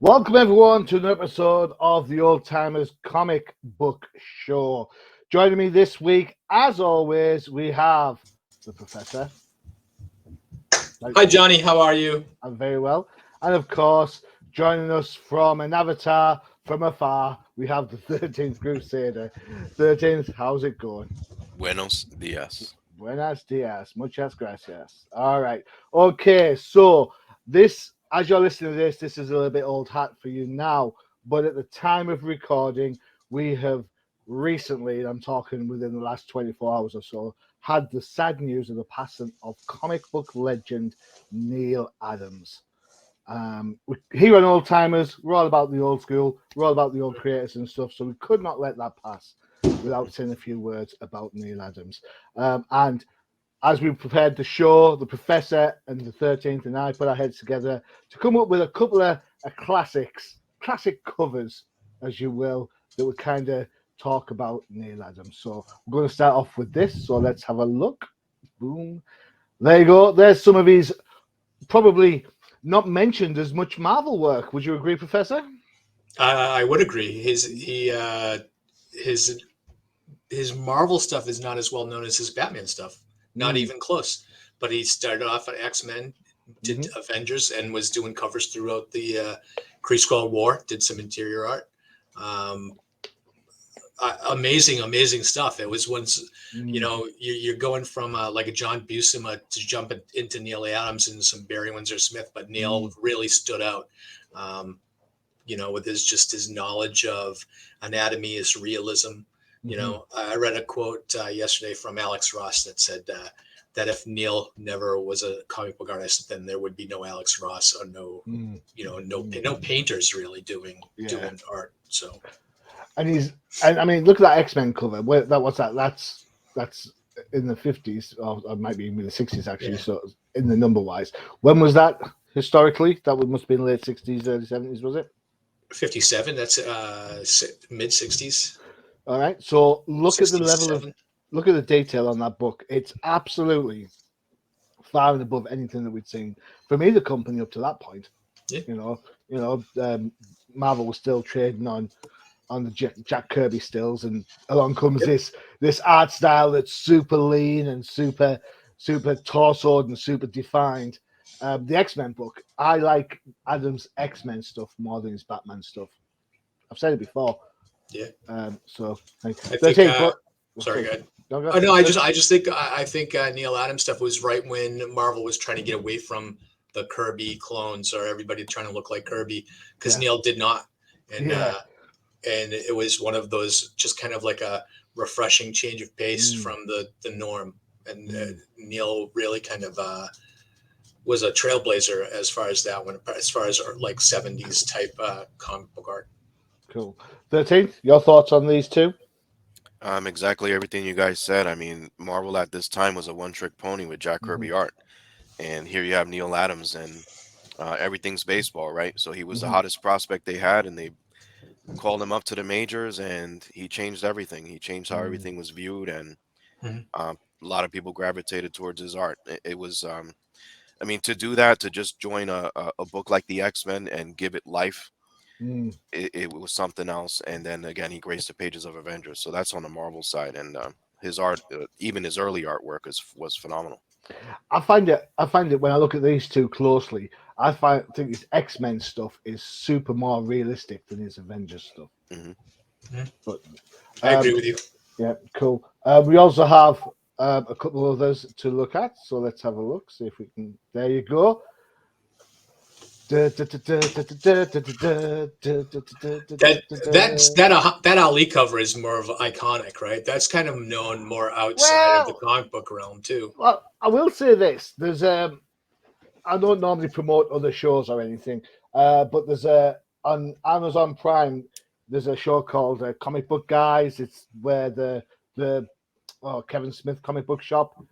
Welcome everyone to an episode of the Ol'Timers comic book show. Joining me this week, as always, we have the Professor. Hi Johnny, how are you? I'm very well. And of course, joining us from an avatar from afar, we have the 13th Crusader. 13th, how's it going? Buenos dias. Buenos dias, muchas gracias. All right. Okay, so this, as you're listening to this is a little bit old hat for you now, but at the time of recording, we have recently, and I'm talking within the last 24 hours or so, had the sad news of the passing of comic book legend Neal Adams. Here on Ol'Timers, we're all about the old school, we're all about the old creators and stuff, so we could not let that pass without saying a few words about Neal Adams. And as we prepared the show, the Professor and the 13th and I put our heads together to come up with a couple of classic covers, as you will, that would kind of talk about Neal Adams. So we're going to start off with this. So let's have a look. Boom. There you go. There's some of his probably not mentioned as much Marvel work. Would you agree, Professor? I would agree. His Marvel stuff is not as well known as his Batman stuff. Not even close. But he started off at X-Men, did Avengers, and was doing covers throughout the Kree-Skrull War. Did some interior art. Amazing stuff. It was once, you're going from like a John Buscema to jump into Neal Adams and some Barry Windsor Smith, but Neal really stood out. With his knowledge of anatomy, his realism. I read a quote yesterday from Alex Ross that said that if Neal never was a comic book artist, then there would be no Alex Ross or no painters really doing art. So, and I mean, look at that X-Men cover. That's in the 50s, or it might be in the 60s actually. Yeah. So in the number wise, when was that historically? That must have been late 60s, early 70s, was it? 57. That's mid 60s. All right. So look 67. at the level look at the detail on that book. It's absolutely far and above anything that we'd seen from either company up to that point. Yeah. Marvel was still trading on the Jack Kirby stills, and along comes this art style that's super lean and super torsoed and super defined. The X-Men book, I like Adams' X-Men stuff more than his Batman stuff. I've said it before. Yeah. So I think. Sorry, go ahead. No, I think Neal Adams stuff was right when Marvel was trying to get away from the Kirby clones or everybody trying to look like Kirby, because Neal did not, and it was one of those just kind of like a refreshing change of pace from the norm, and Neal really kind of was a trailblazer as far as that one, as far as like 70s type comic book art. Cool. 13th, your thoughts on these two? Exactly everything you guys said. I mean, Marvel at this time was a one-trick pony with Jack Kirby art, and here you have Neal Adams, and everything's baseball, right? So he was the hottest prospect they had, and they called him up to the majors, and he changed everything. He changed how everything was viewed, and a lot of people gravitated towards his art. It was, I mean, to do that, to just join a book like the X-Men and give it life. It was something else, and then again he graced the pages of Avengers, so that's on the Marvel side, and his art, even his early artwork, was phenomenal. I find it when I look at these two closely, think his X-Men stuff is super more realistic than his Avengers stuff. But I agree with you. Yeah, cool. We also have a couple others to look at, so let's have a look, see if we can. There you go. That Ali cover is more of iconic, right? That's kind of known more outside of the comic book realm too. Well, I will say this: there's I don't normally promote other shows or anything, but there's on Amazon Prime. There's a show called Comic Book Guys. It's where the Kevin Smith comic book shop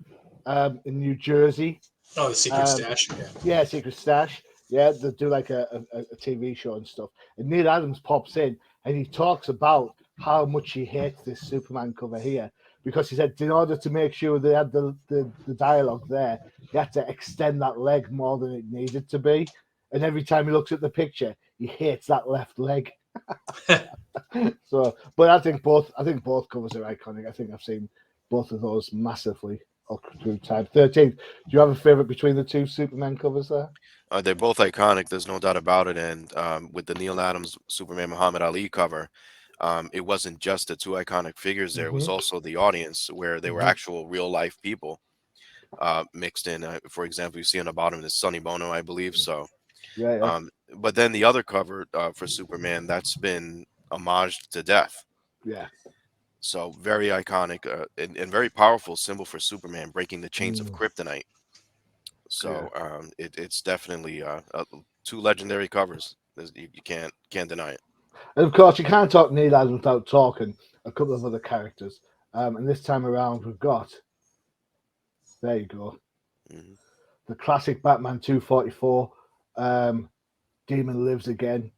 in New Jersey. Oh, the Secret Stash. Yeah, Secret Stash. Yeah, they do like a TV show and stuff. And Neal Adams pops in and he talks about how much he hates this Superman cover here, because he said in order to make sure they had the dialogue there, he had to extend that leg more than it needed to be. and every time he looks at the picture, he hates that left leg. So, but I think both covers are iconic. I think I've seen both of those massively all through time. 13th. Do you have a favorite between the two Superman covers there? They're both iconic. There's no doubt about it. And with the Neal Adams Superman Muhammad Ali cover, it wasn't just the two iconic figures. There was also the audience, where they were actual real life people mixed in. For example, you see on the bottom is Sonny Bono, I believe. So, Yeah. but then the other cover for Superman, that's been homaged to death. Yeah. So very iconic and very powerful symbol for Superman breaking the chains of kryptonite. So it's definitely two legendary covers. You can't deny it. And of course, you can't talk Neal Adams without talking a couple of other characters. And this time around, we've got, there you go, the classic Batman 244, Demon Lives Again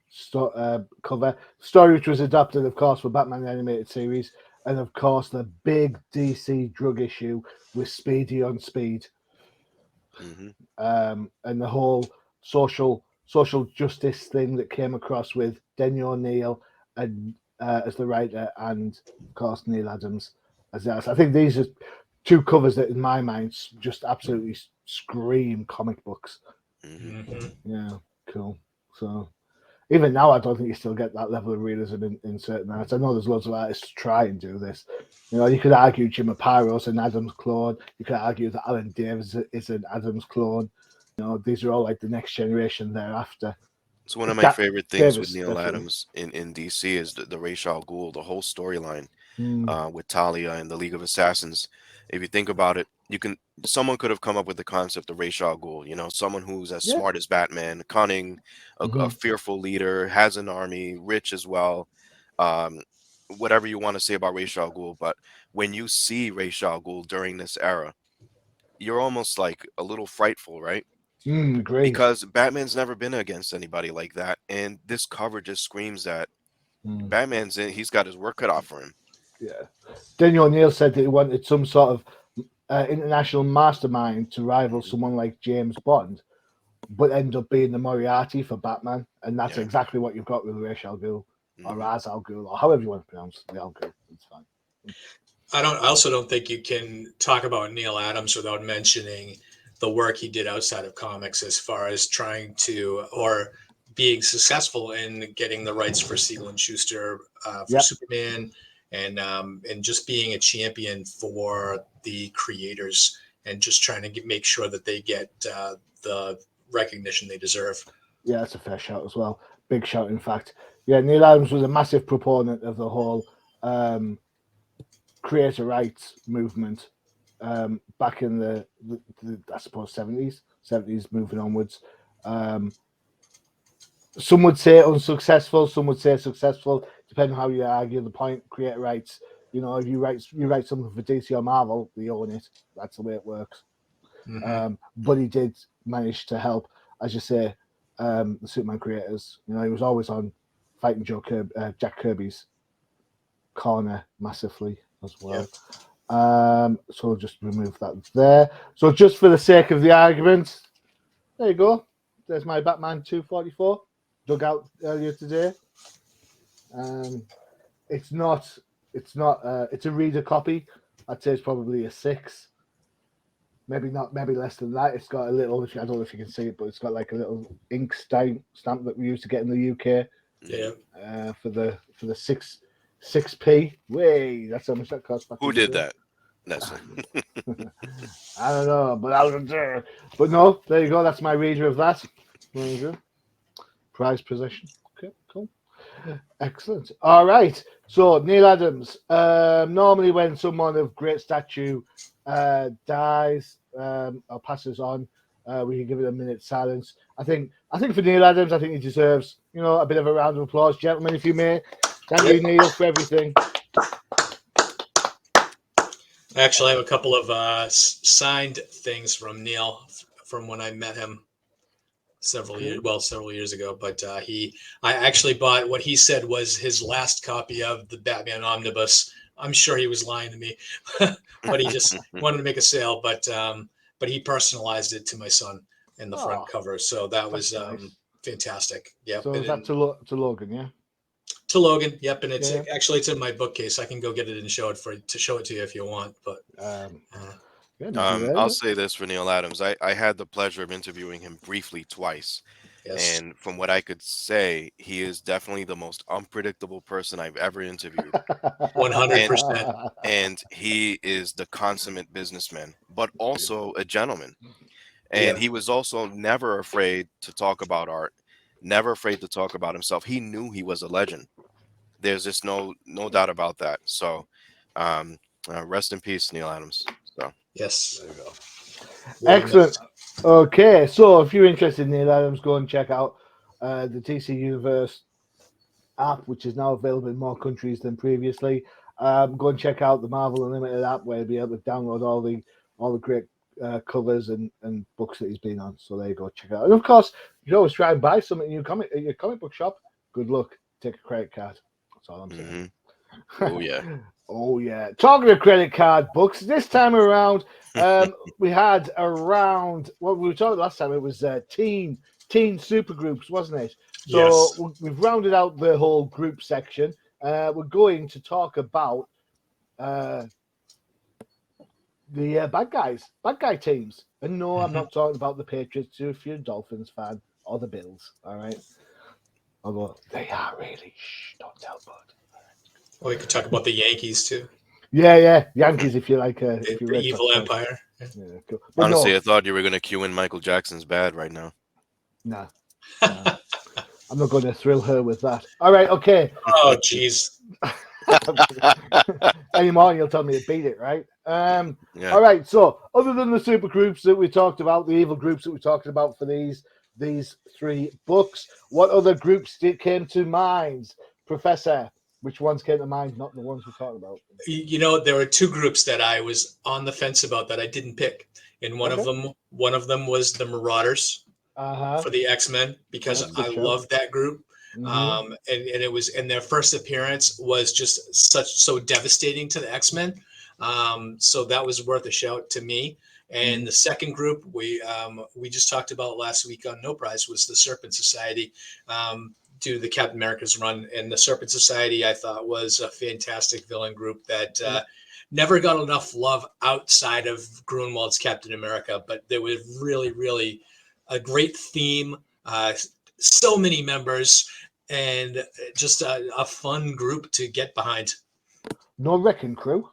cover. Story which was adapted, of course, for Batman the Animated Series. And of course, the big DC drug issue with Speedy on Speed. And the whole social justice thing that came across with Denny O'Neil and as the writer, and of course Neal Adams as the artist. I think these are two covers that, in my mind, just absolutely scream comic books. Yeah, cool. So even now, I don't think you still get that level of realism in certain arts. I know there's loads of artists try and do this. You know, you could argue Jim Aparo's an Adams clone. You could argue that Alan Davis is an Adams clone. You know, these are all like the next generation thereafter. It's one of my favorite things Davis, with Neal Adams in DC is the Ra's al Ghul, the whole storyline with Talia and the League of Assassins. If you think about it, someone could have come up with the concept of Ra's al Ghul. You know, someone who's as smart as Batman, cunning, a fearful leader, has an army, rich as well. Whatever you want to say about Ra's al Ghul, but when you see Ra's al Ghul during this era, you're almost like a little frightful, right? Great. Because Batman's never been against anybody like that, and this cover just screams that he's got his work cut out for him. Yeah. Denny O'Neil said that he wanted some sort of international mastermind to rival someone like James Bond, but end up being the Moriarty for Batman, and that's exactly what you've got with Ra's al Ghul, or Ra's al Ghul, or however you want to pronounce the al Ghul. It's fine. I also don't think you can talk about Neal Adams without mentioning the work he did outside of comics, as far as trying to, or being successful in getting the rights for Siegel and Schuster for Superman, and just being a champion for the creators, and just trying to make sure that they get the recognition they deserve. Yeah, that's a fair shout as well. Big shout, in fact. Yeah, Neal Adams was a massive proponent of the whole creator rights movement back in the I suppose 70s moving onwards. Some would say unsuccessful, some would say successful, depending on how you argue the point. Creator rights, you know, if you write something for DC or Marvel, they own it. That's the way it works. But he did manage to help, as you say, the Superman creators. You know, he was always on fighting Jack Kirby's corner massively as well. So we'll just remove that there. So just for the sake of the argument, there you go. There's my Batman 244 dug out earlier today. It's a reader copy. I'd say it's probably a 6. Maybe less than that. It's got a little, I don't know if you can see it, but it's got like a little ink stamp that we used to get in the UK. Yeah. For the 6p. Way, that's how much that cost. Who did that? I don't know, but no, there you go. That's my reader of that. There you go. Prize possession. Okay, cool. Excellent. All right. So Neal Adams. Normally, when someone of great stature dies or passes on, we can give it a minute's silence. I think for Neal Adams, I think he deserves, you know, a bit of a round of applause, gentlemen, if you may. Thank you, Neil, for everything. Actually, I have a couple of signed things from Neal from when I met him several years ago. But I actually bought what he said was his last copy of the Batman Omnibus. I'm sure he was lying to me, but he just wanted to make a sale. But he personalized it to my son in the front cover. So that was nice. fantastic. Yep. So And is that to Logan? Yeah. to Logan. Yep. And it's Yeah. actually, it's in my bookcase. I can go get it and show it to you if you want. But Yeah, maybe I'll later. say this for Neal Adams. I had the pleasure of interviewing him briefly twice. yes, And from what I could say, he is definitely the most unpredictable person I've ever interviewed. 100%. And he is the consummate businessman, but also a gentleman. Yeah. And he was also never afraid to talk about art, never afraid to talk about himself. He knew he was a legend. There's just no doubt about that. So, um, rest in peace, Neal Adams. So, Yes. There you go. Really Excellent. missed. Okay, so if you're interested in Neal Adams, go and check out the TC Universe app, which is now available in more countries than previously. Go and check out the Marvel Unlimited app, where you'll be able to download all the great covers and books that he's been on. So there you go, check it out. And of course, you can always try and buy something in your comic book shop. Good luck. Take a credit card. That's all I'm saying. oh yeah. Oh yeah. Talking of credit card books, this time around, we had around what we were talking last time. It was teen supergroups, wasn't it? Yes. So we've rounded out the whole group section. We're going to talk about the bad guy teams. And no, I'm not talking about the Patriots if you're a Dolphins fan, or the Bills. All right. Although they are really. Shh, don't tell Bud. Well, we could talk about the Yankees too. Yeah. Yankees, if you like, The, if you the read evil that. empire. Yeah, cool. But Honestly, no, I thought you were gonna cue in Michael Jackson's "Bad" right now. nah. I'm not going to thrill her with that. All right, okay. Oh, jeez. Anymore, you'll tell me to beat it, right? Yeah. All right. So, other than the super groups that we talked about, the evil groups that we talked about for these three books, what other groups came to mind, Professor? Which ones came to mind? Not the ones we talked about. There were two groups that I was on the fence about that I didn't pick, and one Okay. of them was the Marauders for the X-Men, because That's a I good show. love that group. Mhm. And it was, and their first appearance was just so devastating to the X-Men. So that was worth a shout to me. And the second group we just talked about last week on No Prize was the Serpent Society, due to the Captain America's run. And the Serpent Society, I thought, was a fantastic villain group that never got enough love outside of Grunwald's Captain America, but there was really, really a great theme, so many members, and just a fun group to get behind. No Wrecking Crew.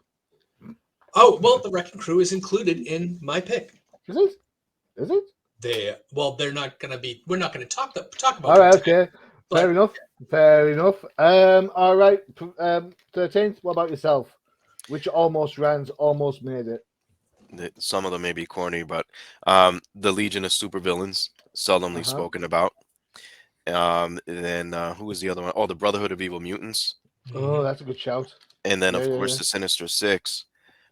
Oh, well, the Wrecking Crew is included in my pick. Is it? Is it? They're not going to be. We're not going to talk about. All right. them today, Okay. Fair enough. Fair enough. All right. 13th. What about yourself? Which almost runs, almost made it. Some of them may be corny, but the Legion of Supervillains, seldomly spoken about. Then who was the other one? Oh, the Brotherhood of Evil Mutants. Oh, that's a good shout. And then, Yeah, of yeah, course, yeah. the Sinister Six,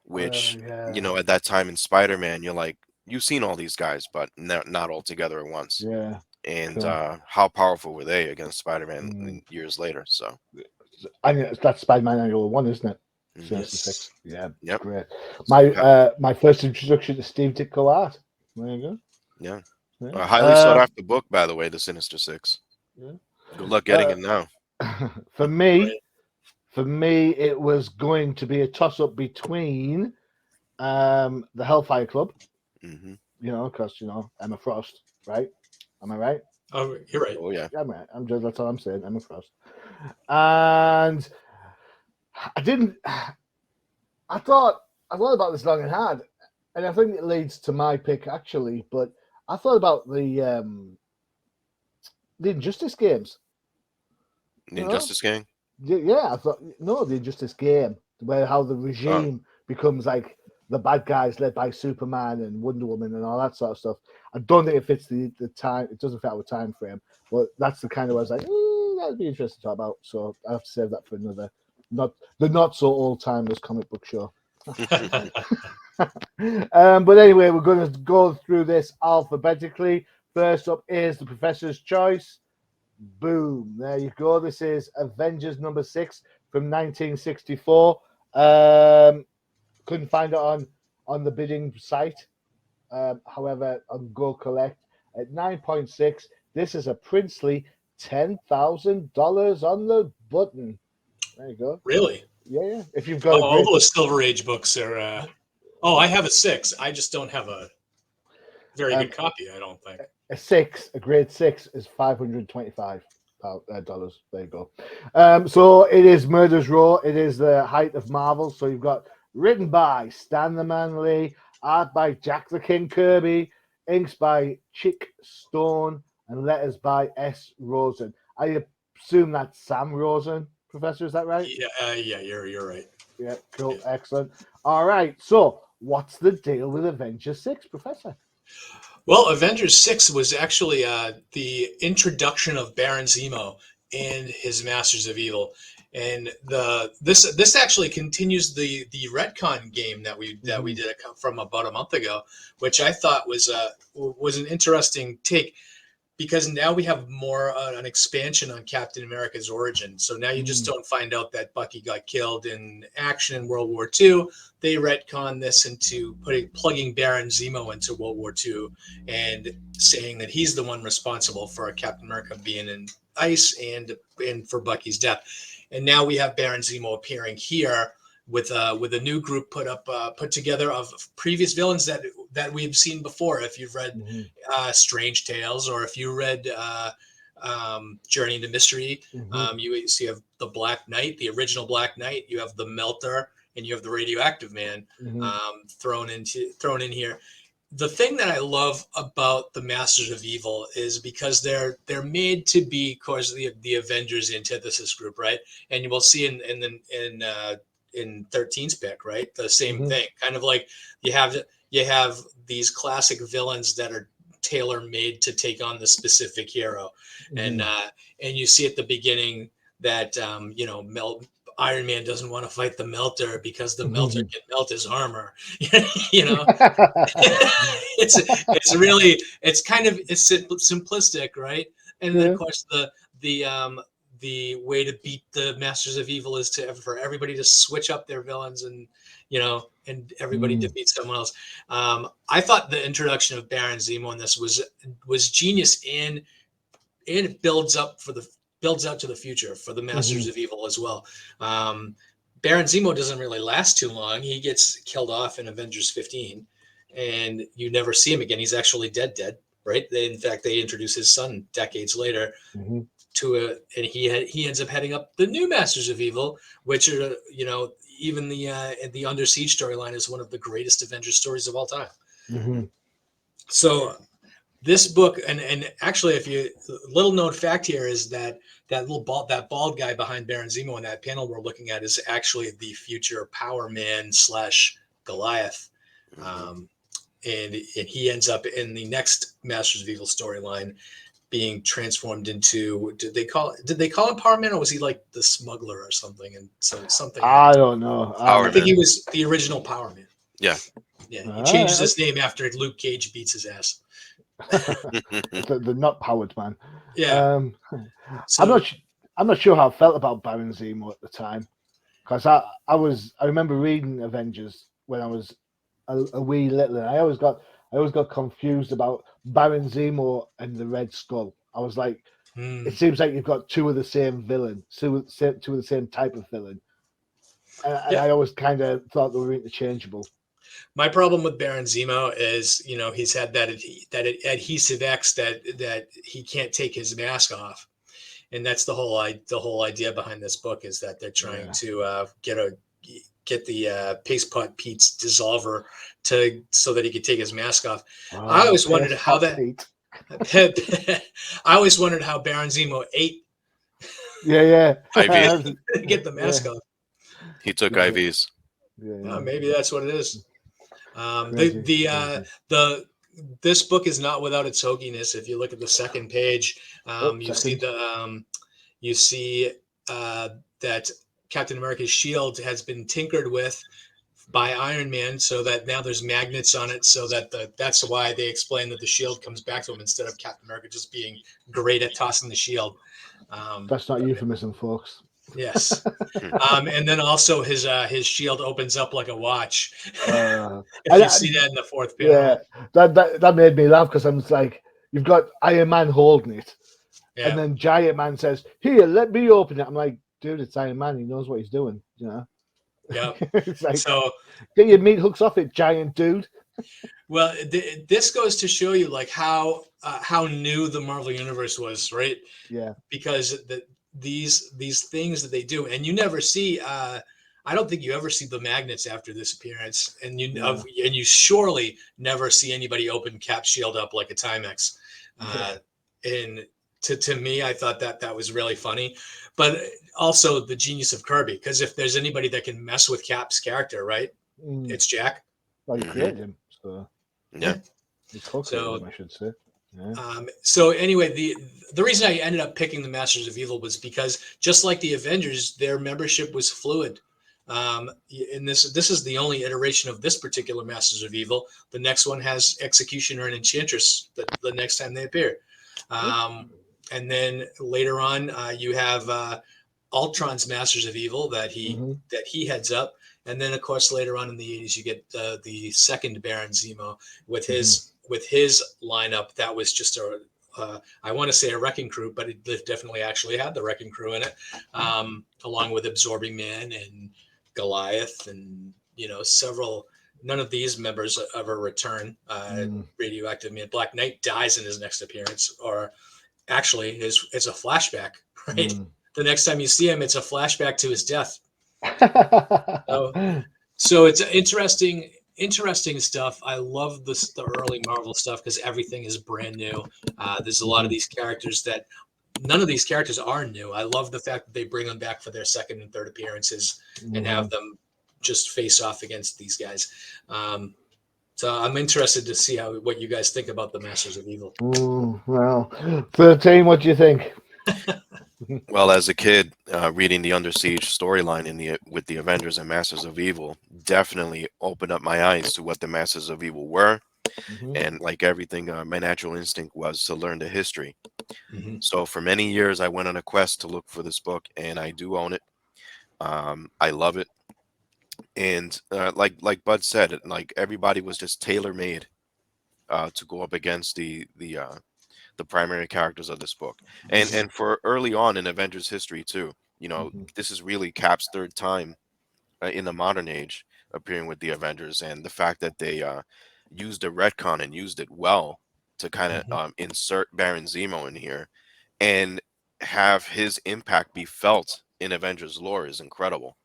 which, Yeah. at that time in Spider-Man, you're like, you've seen all these guys, but not all together at once. Yeah. And Cool. how powerful were they against Spider-Man years later? So, And that's Spider-Man Annual 1, isn't it? Sinister Yes. Six. Yeah. Yep. Great. So, My first introduction to Steve Ditko art. There you go. yeah. Yeah. A highly sought after book, by the way, the Sinister Six. Yeah. Good luck getting it now. For me, it was going to be a toss-up between the Hellfire Club, because Emma Frost, right? Am I right? Oh, you're right. Oh yeah. I'm right. That's all I'm saying. Emma Frost, and I thought about this long and hard, and I think it leads to my pick actually. But I thought about the Injustice games. The Injustice Gang. Yeah, I thought the Injustice game, where how the regime becomes like the bad guys led by Superman and Wonder Woman and all that sort of stuff. I don't think it fits the time. It doesn't fit our time frame, but that's the kind of where I was like, that'd be interesting to talk about. So I have to save that for another, not so old timers comic book show. But anyway, we're going to go through this alphabetically. First up is the Professor's Choice. Boom! There you go. This is Avengers number 6 from 1964. Couldn't find it on the bidding site. However, on Go Collect at 9.6, This is a princely $10,000 on the button. There you go. Really? Yeah. If you've got All those Silver Age books are. I have a 6. I just don't have a very good copy. I don't think. A grade 6 is $525. Dollars. There you go. So it is Murder's Row. It is the height of Marvel. So you've got written by Stan the Man Lee, art by Jack the King Kirby, inks by Chick Stone, and letters by S. Rosen. I assume that's Sam Rosen, Professor. Is that right? Yeah, you're right. Yeah, cool, yeah. Excellent. All right. So what's the deal with Avengers 6, Professor? Well, Avengers 6 was actually the introduction of Baron Zemo and his Masters of Evil, and this actually continues the retcon game that we did from about a month ago, which I thought was an interesting take, because now we have more an expansion on Captain America's origin. So now you just don't find out that Bucky got killed in action in World War II. They retcon this into plugging Baron Zemo into World War II and saying that he's the one responsible for Captain America being in ice and for Bucky's death. And now we have Baron Zemo appearing here with a new group put together of previous villains that we've seen before. If you've read Strange Tales, or if you read Journey into Mystery, you have the Black Knight, the original Black Knight. You have the Melter, and you have the Radioactive Man thrown in here. The thing that I love about the Masters of Evil is because they're made to be, of course, the Avengers antithesis group, right? And you will see in 13's pick, right? The same thing, kind of like you have these classic villains that are tailor made to take on the specific hero, and you see at the beginning that Iron Man doesn't want to fight the Melter because the Melter can melt his armor. it's kind of simplistic, right? And then of course the way to beat the Masters of Evil is for everybody to switch up their villains, and everybody defeats someone else. I thought the introduction of Baron Zemo in this was genius, and it builds out to the future for the Masters of Evil as well. Baron Zemo doesn't really last too long. He gets killed off in Avengers 15, and you never see him again. He's actually dead, right? In fact, they introduce his son decades later. And he ends up heading up the new Masters of Evil, which are even the Under Siege storyline is one of the greatest Avengers stories of all time. So this book, and actually, little known fact here is that bald guy behind Baron Zemo in that panel we're looking at is actually the future Power Man / Goliath. And he ends up in the next Masters of Evil storyline being transformed into, did they call him Power Man, or was he like the smuggler or something? And so something. I don't know. I think he was the original Power Man. Yeah. He changes his name after Luke Cage beats his ass. the not powered man. Yeah. I'm not sure how I felt about Baron Zemo at the time, because I remember reading Avengers when I was a wee little, and I always got confused about Baron Zemo and the Red Skull. I was like, it seems like you've got two of the same villain, two of the same type of villain. And I always kind of thought they were interchangeable. My problem with Baron Zemo is, he's had that adhesive X that he can't take his mask off, and that's the whole idea behind this book, is that they're trying to get the Paste Pot Pete's dissolver so that he could take his mask off. I always wondered how that. I always wondered how Baron Zemo ate. Yeah. IV. Get the mask off. He took IVs. Maybe that's what it is. This book is not without its hokiness. If you look at the second page, you see that Captain America's shield has been tinkered with by Iron Man, so that now there's magnets on it, so that that's why they explain that the shield comes back to him instead of Captain America just being great at tossing the shield. That's not euphemism, folks. Yes. And then also his shield opens up like a watch. If you see that in the fourth panel. Yeah, that made me laugh, because I'm just like, you've got Iron Man holding it, and Yeah. then Giant Man says, "Here, let me open it." I'm like, dude, it's Iron Man. He knows what he's doing. You know, Yeah. it's like So, get your meat hooks off it, giant dude. well, this goes to show you like how new the Marvel universe was, right? Yeah. Because these things that they do, and you never see. I don't think you ever see the magnets after this appearance, and No. you surely never see anybody open Cap shield up like a Timex. Yeah. And to me, I thought that was really funny, but also the genius of Kirby, because if there's anybody that can mess with Cap's character, right, Mm. it's Jack. Well, he Hmm. created him, so Yeah. he co-created So him, I should say. Yeah. so anyway, the reason I ended up picking the Masters of Evil was because just like the Avengers, their membership was fluid. And this is the only iteration of this particular Masters of Evil. The next one has Executioner and Enchantress the next time they appear. Um, and then later on, you have Ultron's Masters of Evil Mm-hmm. that he heads up. And then, of course, later on in the 80s, you get the second Baron Zemo with Mm-hmm. his lineup. That was just I want to say a wrecking crew, but it definitely actually had the wrecking crew in it, along with Absorbing Man and Goliath, and several. None of these members ever return. Mm. Radioactive Man, Black Knight dies in his next appearance, or actually, it's a flashback. Right, Mm. the next time you see him, it's a flashback to his death. So, so it's interesting stuff. I love the early Marvel stuff because everything is brand new. There's a lot of Mhm. these characters that none of these characters are new. I love the fact that they bring them back for their second and third appearances and have Mhm. them just face off against these guys. Um, so I'm interested to see what you guys think about the Masters of Evil. Well, 13, what do you think? Well, as a kid, reading the Under Siege storyline in the with the Avengers and Masters of Evil definitely opened up my eyes to what the Masters of Evil were, Mhm. and like everything, my natural instinct was to learn the history. Hmm. So for many years, I went on a quest to look for this book, and I do own it. I love it, and like Bud said, like everybody was just tailor made to go up against the primary characters of this book, and for early on in Avengers history too. Mhm. This is really Cap's third time in the modern age appearing with the Avengers, and the fact that they used a retcon and used it well to kind of Hmm. insert Baron Zemo in here and have his impact be felt in Avengers lore is incredible.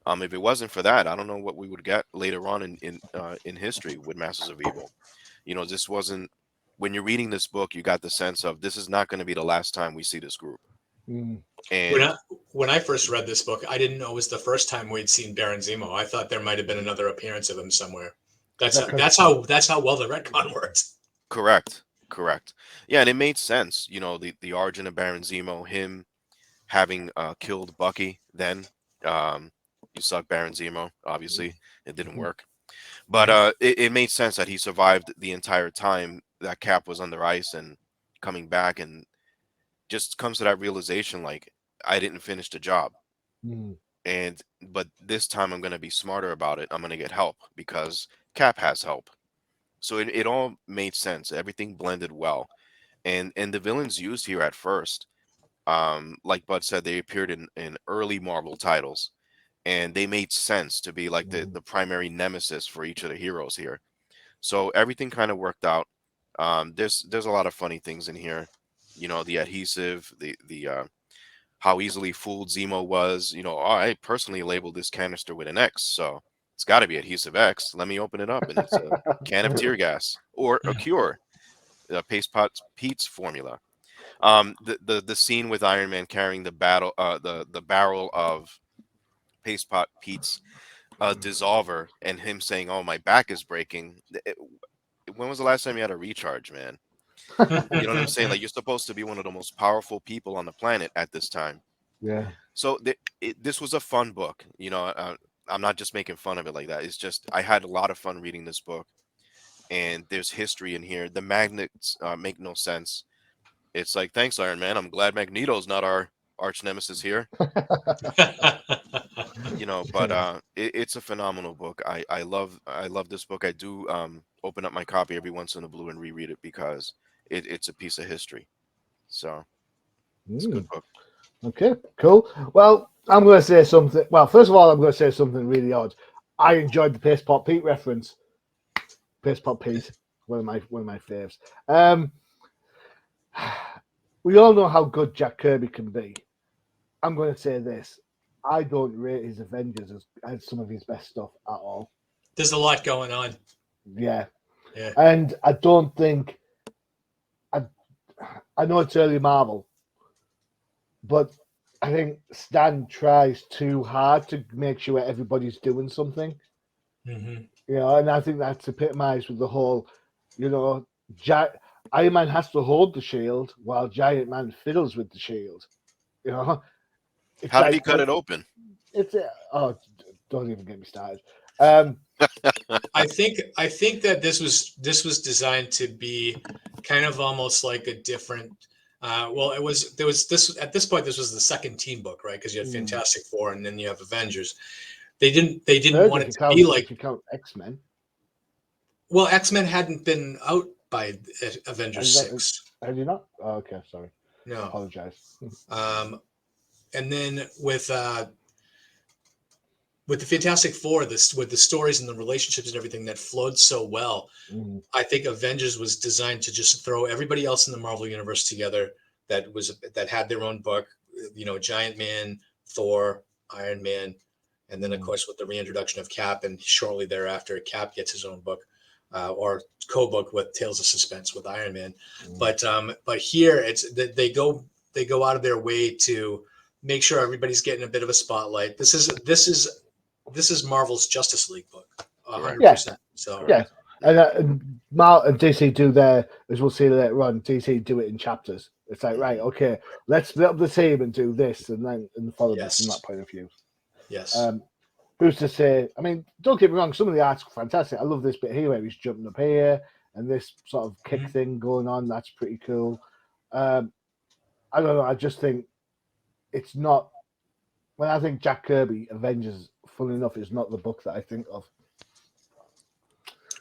If it wasn't for that, I don't know what we would get later on in history with Masters of Evil. This wasn't when you're reading this book, you got the sense of this is not going to be the last time we see this group. Mm. When And I when I first read this book, I didn't know it was the first time we'd seen Baron Zemo. I thought there might have been another appearance of him somewhere. Is That's that how, because? that's how well the retcon worked. correct, correct. Yeah, and it made sense. The origin of Baron Zemo, him having killed Bucky. Then you suck Baron Zemo. Obviously, it didn't Mhm. work. But it made sense that he survived the entire time that Cap was under ice and coming back, and just comes to that realization like I didn't finish the job. Mm. And but this time I'm going to be smarter about it. I'm going to get help because Cap has help. So it all made sense. Everything blended well. And the villains used here at first, like Bud said, they appeared in early Marvel titles, and they made sense to be like the Mhm. the primary nemesis for each of the heroes here. So everything kind of worked out. There's a lot of funny things in here. The adhesive, the how easily fooled Zemo was. I personally labeled this canister with an X, so it's got to be adhesive X. Let me open it up, and it's a can of tear gas or a cure, Paste Pot Pete's formula. The scene with Iron Man carrying the barrel of Paste Pot Pete's dissolver, and him saying, "Oh, my back is breaking." When was the last time you had a recharge, man? You know what I'm saying? Like, you're supposed to be one of the most powerful people on the planet at this time. Yeah. So this was a fun book. I'm not just making fun of it like that. It's just I had a lot of fun reading this book, and there's history in here. The magnets make no sense. It's like, thanks, Iron Man. I'm glad Magneto's not our arch nemesis here. But it's a phenomenal book. I love this book. I do open up my copy every once in a blue and reread it because it's a piece of history. So it's a good book. Okay, cool. Well, I'm going to say something. Well, first of all, I'm going to say something really odd. I enjoyed the Paste Pot Pete reference. Paste Pot Pete, one of my faves. We all know how good Jack Kirby can be. I'm going to say this: I don't rate his Avengers as some of his best stuff at all. There's a lot going on. Yeah, Yeah. and I don't think I know it's early Marvel, but I think Stan tries too hard to make sure everybody's doing something. Mm-hmm. And I think that's epitomized with the whole, you know, Iron Man has to hold the shield while Giant Man fiddles with the shield. You know, it's How did he cut it open? It's don't even get me started. I think that this was designed to be kind of almost like a different. Well, there was this at this point. This was the second team book, right? Because you had Fantastic Four, and then you have Avengers. They didn't want it to be like, if you count X-Men. Well, X-Men hadn't been out by Avengers 6. Have you not? Oh, okay, sorry. No. Apologize. And then with the Fantastic Four, with the stories and the relationships and everything that flowed so well, I think Avengers was designed to just throw everybody else in the Marvel universe together that had their own book. You know, Giant Man, Thor, Iron Man, and then of course with the reintroduction of Cap, and shortly thereafter, Cap gets his own book. Or co-book with Tales of Suspense with Iron Man, but here they go out of their way to make sure everybody's getting a bit of a spotlight. This is Marvel's Justice League book, 100%. So yeah, and DC do their, as we'll see later on. DC do it in chapters. It's like, right, okay, let's split up the team and do this, and follow this from that point of view. Yes. Who's to say? I mean, don't get me wrong. Some of the art's fantastic. I love this bit here where he's jumping up here and this sort of kick thing going on. That's pretty cool. I don't know. I just think it's not. When I think Jack Kirby Avengers, funnily enough, is not the book that I think of.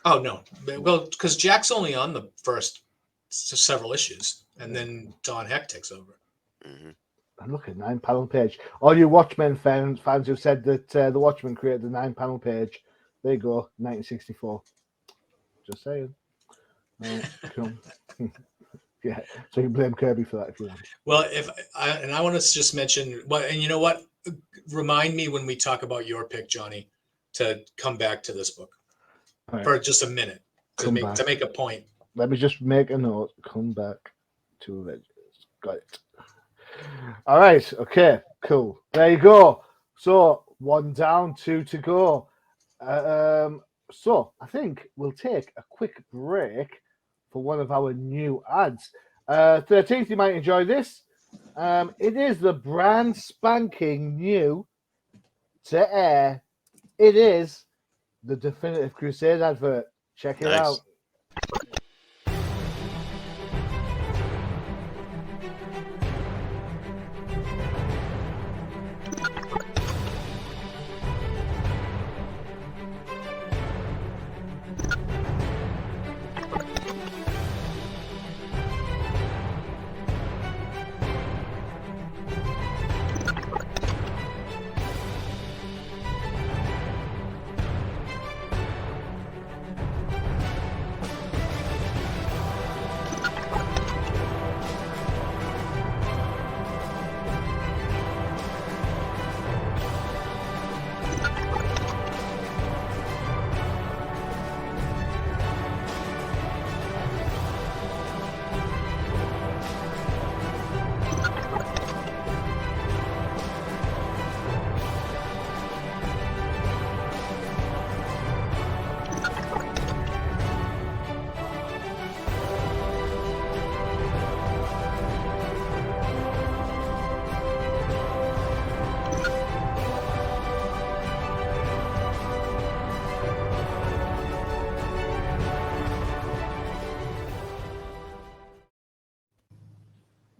Oh no, well, because Jack's only on the first several issues, and then Don Heck takes over. Mm-hmm. I'm looking at 9-panel page. All you Watchmen fans who said that the Watchmen created the 9-panel page, there you go, 1964. Just saying. Cool. Yeah, so you can blame Kirby for that if you want. Well, I want to just mention, and you know what? Remind me when we talk about your pick, Johnny, to come back to this book for just a minute to make a point. Let me just make a note. Come back to Avengers. Got it. All right. Okay. Cool. There you go. So 1 down, 2 to go. So I think we'll take a quick break for one of our new ads. 13th, you might enjoy this. It is the brand spanking new to air. It is the definitive Crusader advert. Check it out.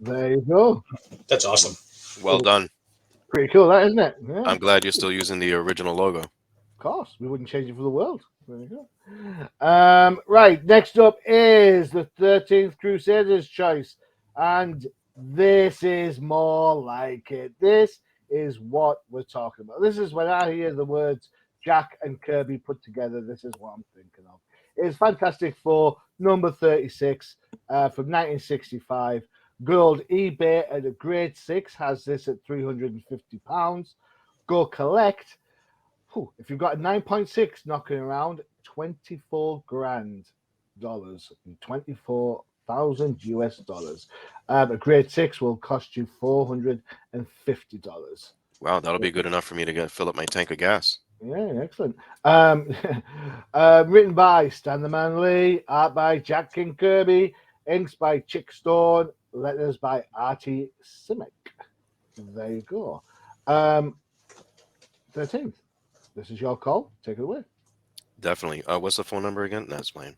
There you go. That's awesome. Well done. Pretty cool, that, isn't it? Yeah. I'm glad you're still using the original logo. Of course, we wouldn't change it for the world. There you go. Right, next up is the 13th Crusaders choice. And this is more like it. This is what we're talking about. This is when I hear the words Jack and Kirby put together. This is what I'm thinking of. It's Fantastic Four, number 36 from 1965. Gold eBay at a grade 6 has this at £350. Go collect. If you've got a 9.6 knocking around, 24 grand dollars, 24,000 US dollars. A grade 6 will cost you $450. Wow, that'll be good enough for me to fill up my tank of gas. Yeah, excellent. Written by Stan the Man Lee, art by Jack King Kirby, inks by Chick Stone, letters by Artie Simic. There you go. 13th. This is your call. Take it away. Definitely. What's the phone number again? That's mine.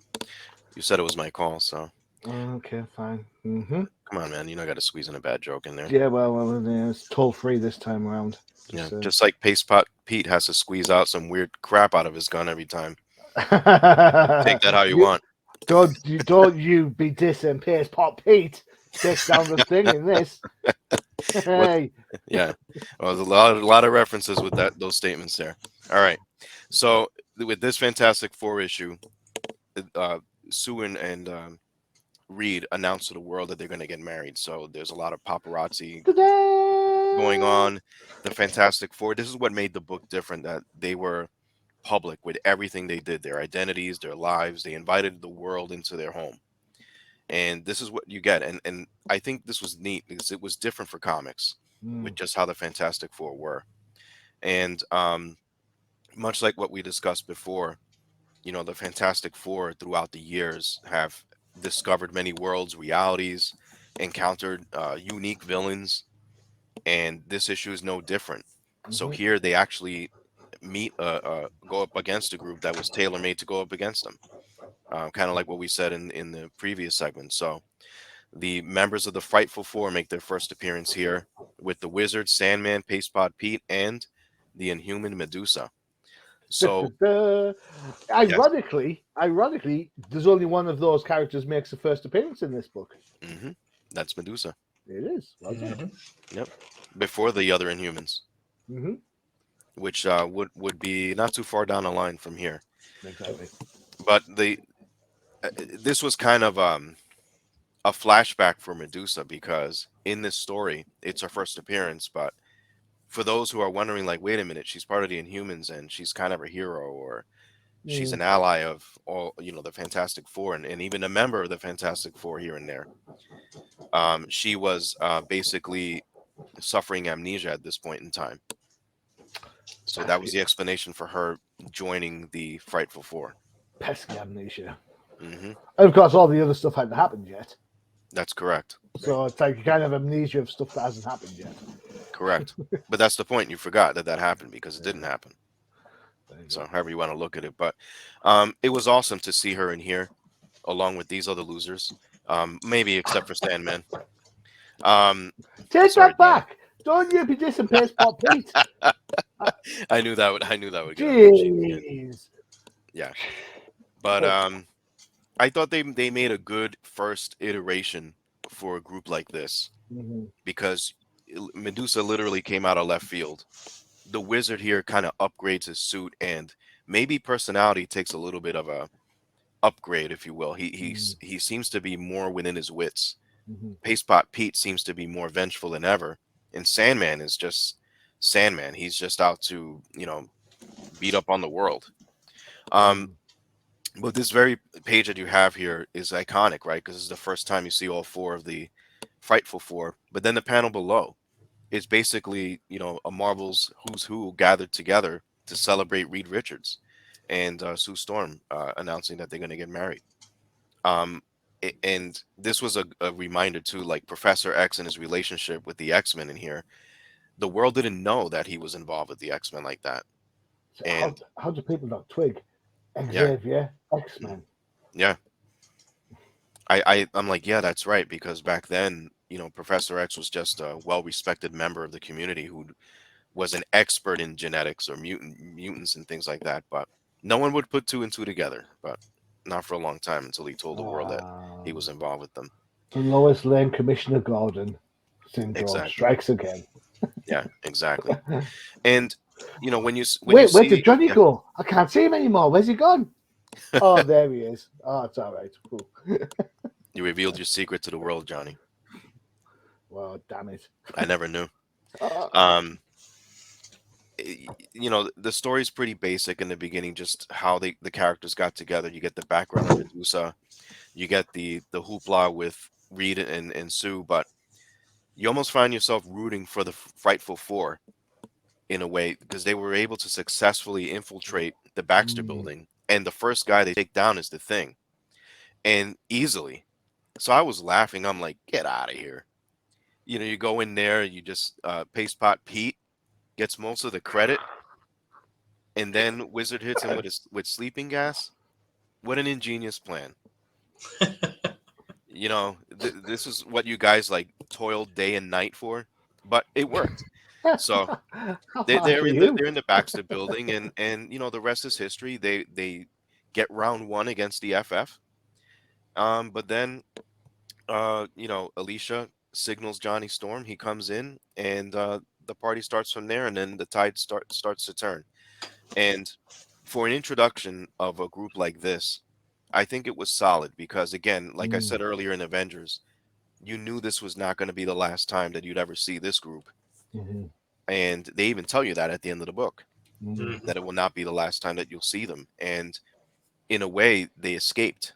You said it was my call, so. Okay, fine. Come on, man. You know I got to squeeze in a bad joke in there. Yeah, well, it's toll free this time around. Just like Paste Pot Pete has to squeeze out some weird crap out of his gun every time. Take that how you want. Don't you be dissing Paste Pot Pete. Takes down the thing in this. Hey. Yeah. Well, there's a lot of references with those statements there. All right. So with this Fantastic Four issue, Sue and Reed announced to the world that they're going to get married. So there's a lot of paparazzi going on. The Fantastic Four. This is what made the book different, that they were public with everything they did, their identities, their lives. They invited the world into their home. And this is what you get. And I think this was neat because it was different for comics with just how the Fantastic Four were. And much like what we discussed before, the Fantastic Four throughout the years have discovered many worlds, realities, encountered unique villains, and this issue is no different. So here they actually go up against a group that was tailor-made to go up against them, kind of like what we said in the previous segment. So the members of the Frightful Four make their first appearance here with the Wizard, Sandman, Paste Pot Pete, and the Inhuman Medusa. So ironically, there's only one of those characters makes the first appearance in this book. That's Medusa. It is. Well done. Yep. Before the other Inhumans. Which would be not too far down the line from here. Exactly. But this was kind of a flashback for Medusa, because in this story, it's her first appearance. But for those who are wondering, like, wait a minute, she's part of the Inhumans and she's kind of a hero, or she's an ally of all, the Fantastic Four, and even a member of the Fantastic Four here and there. She was basically suffering amnesia at this point in time. So that was the explanation for her joining the Frightful Four. Pesky amnesia. And of course, all the other stuff hadn't happened yet. That's correct. So it's like you kind of have amnesia of stuff that hasn't happened yet. Correct. But that's the point. You forgot that happened because it didn't happen. So however you want to look at it. But it was awesome to see her in here along with these other losers. Maybe except for Sandman. Take that back. Don't you be dissing Paste Pot Pete. I knew that would get Jeez. Yeah. But I thought they made a good first iteration for a group like this, because Medusa literally came out of left field. The Wizard here kind of upgrades his suit, and maybe personality takes a little bit of a upgrade, if you will. He seems to be more within his wits. Paste Pot Pete seems to be more vengeful than ever, and Sandman is just Sandman. He's just out to beat up on the world. But this very page that you have here is iconic, right? Because this is the first time you see all four of the Frightful Four. But then the panel below is basically, a Marvel's who's who gathered together to celebrate Reed Richards and Sue Storm announcing that they're going to get married. And this was a reminder too, like Professor X and his relationship with the X-Men in here. The world didn't know that he was involved with the X-Men like that. And how do people not twig? Xavier, X-Men. Yeah. I'm like, yeah, that's right, because back then, Professor X was just a well-respected member of the community who was an expert in genetics or mutants and things like that. But no one would put two and two together. But not for a long time until he told the world that he was involved with them. The Lois Lane Commissioner Gordon syndrome Exactly. strikes again. Yeah, exactly. And when you Wait, where did see, Johnny yeah, go? I can't see him anymore. Where's he gone? Oh, there he is. Oh, it's all right. Cool. you revealed your secret to the world, Johnny. Well, damn it. I never knew. Uh, Um, the story's pretty basic in the beginning, just how the characters got together. You get the background of Medusa, you get the hoopla with Reed and Sue, but you almost find yourself rooting for the Frightful Four in a way because they were able to successfully infiltrate the Baxter building, and the first guy they take down is the Thing, and easily. So I was laughing. I'm like, get out of here. You go in there, you just Paste Pot Pete gets most of the credit, and then Wizard hits him with sleeping gas. What an ingenious plan. This is what you guys like toiled day and night for, but it worked. So how they, far they're for in the you? they're in the Baxter building, and the rest is history. They get round one against the FF. But then Alicia signals Johnny Storm. He comes in, and the party starts from there, and then the tide starts to turn. And for an introduction of a group like this, I think it was solid because, again, like I said earlier in Avengers, you knew this was not going to be the last time that you'd ever see this group. Mm-hmm. And they even tell you that at the end of the book, Mm-hmm. that it will not be the last time that you'll see them. And in a way, they escaped.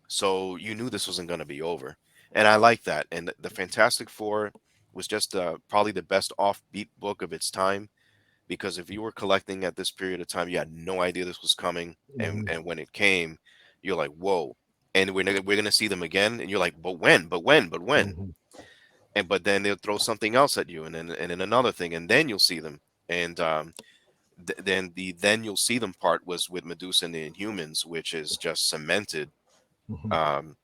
So you knew this wasn't going to be over. And I like that. And the Fantastic Four was just probably the best offbeat book of its time, because if you were collecting at this period of time, you had no idea this was coming. And when it came, you're like, whoa. And we're gonna see them again, and you're like, but when, but when, but when? But then they'll throw something else at you, and then another thing, and then you'll see them. And then you'll see them part was with Medusa and the Inhumans, which is just cemented um,